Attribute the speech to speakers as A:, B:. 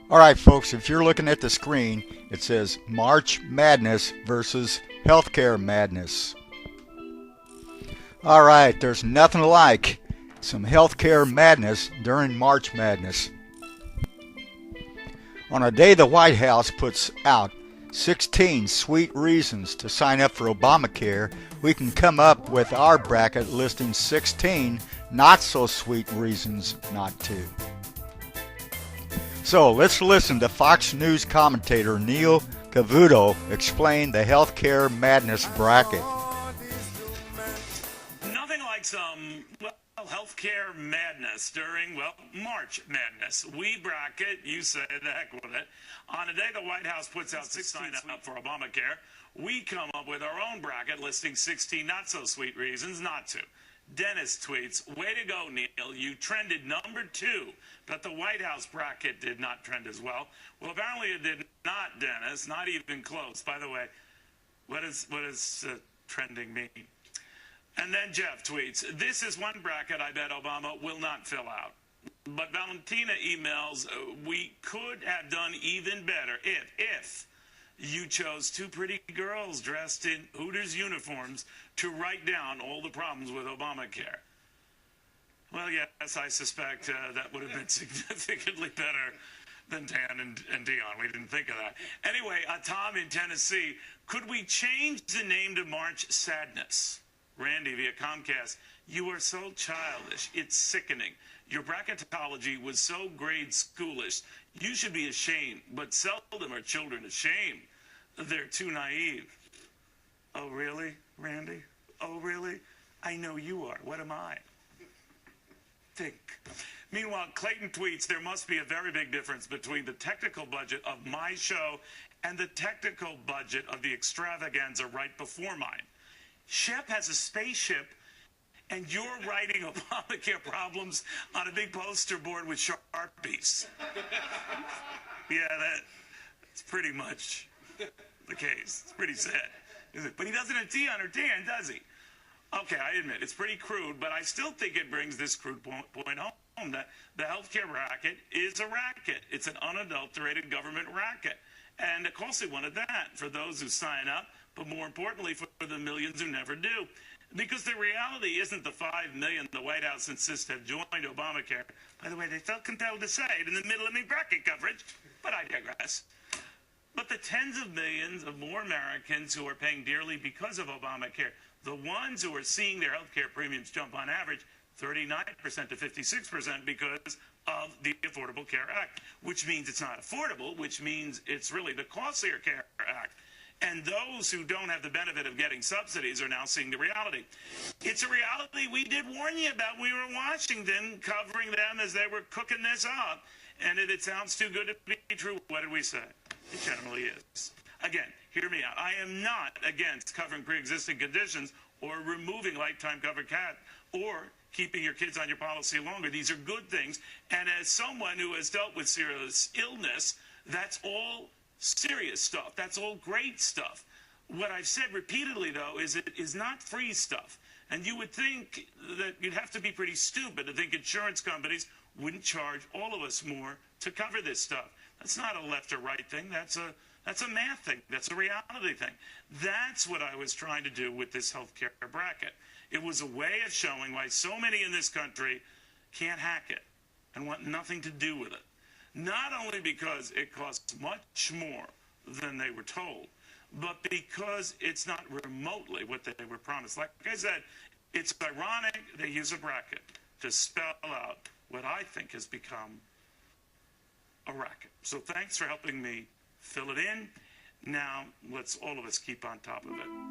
A: All right, folks, if you're looking at the screen, it says March Madness versus Healthcare Madness. All right, there's nothing like some healthcare madness during March Madness. On a day the White House puts out 16 sweet reasons to sign up for Obamacare, we can come up with our bracket listing 16 not so sweet reasons not to. So let's listen to Fox News commentator Neil Cavuto explain the healthcare madness bracket.
B: Nothing like some healthcare madness during, March Madness. We bracket, you say the heck with it. On a day the White House puts out 16 up for Obamacare, we come up with our own bracket listing 16 not so sweet reasons not to. Dennis tweets, "Way to go, Neil. You trended number 2, but the White House bracket did not trend as well." Well, apparently it did not, Dennis. Not even close. By the way, what does trending mean? And then Jeff tweets, "This is one bracket I bet Obama will not fill out." But Valentina emails, "We could have done even better if you chose 2 pretty girls dressed in Hooters uniforms to write down all the problems with Obamacare." Well, yes, I suspect that would have been significantly better than Dan and Dion. We didn't think of that. Anyway, Tom in Tennessee, "Could we change the name to March Sadness?" Randy via Comcast, "You are so childish. It's sickening. Your bracketology was so grade schoolish. You should be ashamed, but seldom are children ashamed. They're too naive." Oh, really, Randy? Oh, really? I know you are. What am I? Think. Meanwhile, Clayton tweets, "There must be a very big difference between the technical budget of my show and the technical budget of the extravaganza right before mine. Shep has a spaceship, and you're writing Obamacare problems on a big poster board with Sharpies." Yeah, that's pretty much the case. It's pretty sad, isn't it? But he doesn't have Dion or Dan, does he? Okay, I admit, it's pretty crude, but I still think it brings this crude point home, that the healthcare racket is a racket. It's an unadulterated government racket. And a costly one at that, for those who sign up, but more importantly, for the millions who never do. Because the reality isn't the 5 million the White House insists have joined Obamacare. By the way, they felt compelled to say it in the middle of my bracket coverage, but I digress. But the tens of millions of more Americans who are paying dearly because of Obamacare, the ones who are seeing their health care premiums jump on average 39% to 56% because of the Affordable Care Act, which means it's not affordable, which means it's really the costlier Care Act. And those who don't have the benefit of getting subsidies are now seeing the reality. It's a reality we did warn you about. We were in Washington covering them as they were cooking this up. And if it sounds too good to be true, what did we say? It generally is. Again, hear me out. I am not against covering pre-existing conditions or removing lifetime covered cat or keeping your kids on your policy longer. These are good things. And as someone who has dealt with serious illness, that's all serious stuff. That's all great stuff. What I've said repeatedly, though, is it is not free stuff. And you would think that you'd have to be pretty stupid to think insurance companies wouldn't charge all of us more to cover this stuff. That's not a left or right thing. That's a math thing. That's a reality thing. That's what I was trying to do with this healthcare bracket. It was a way of showing why so many in this country can't hack it and want nothing to do with it. Not only because it costs much more than they were told, but because it's not remotely what they were promised. Like I said, it's ironic they use a bracket to spell out what I think has become a racket. So thanks for helping me fill it in. Now, let's all of us keep on top of it.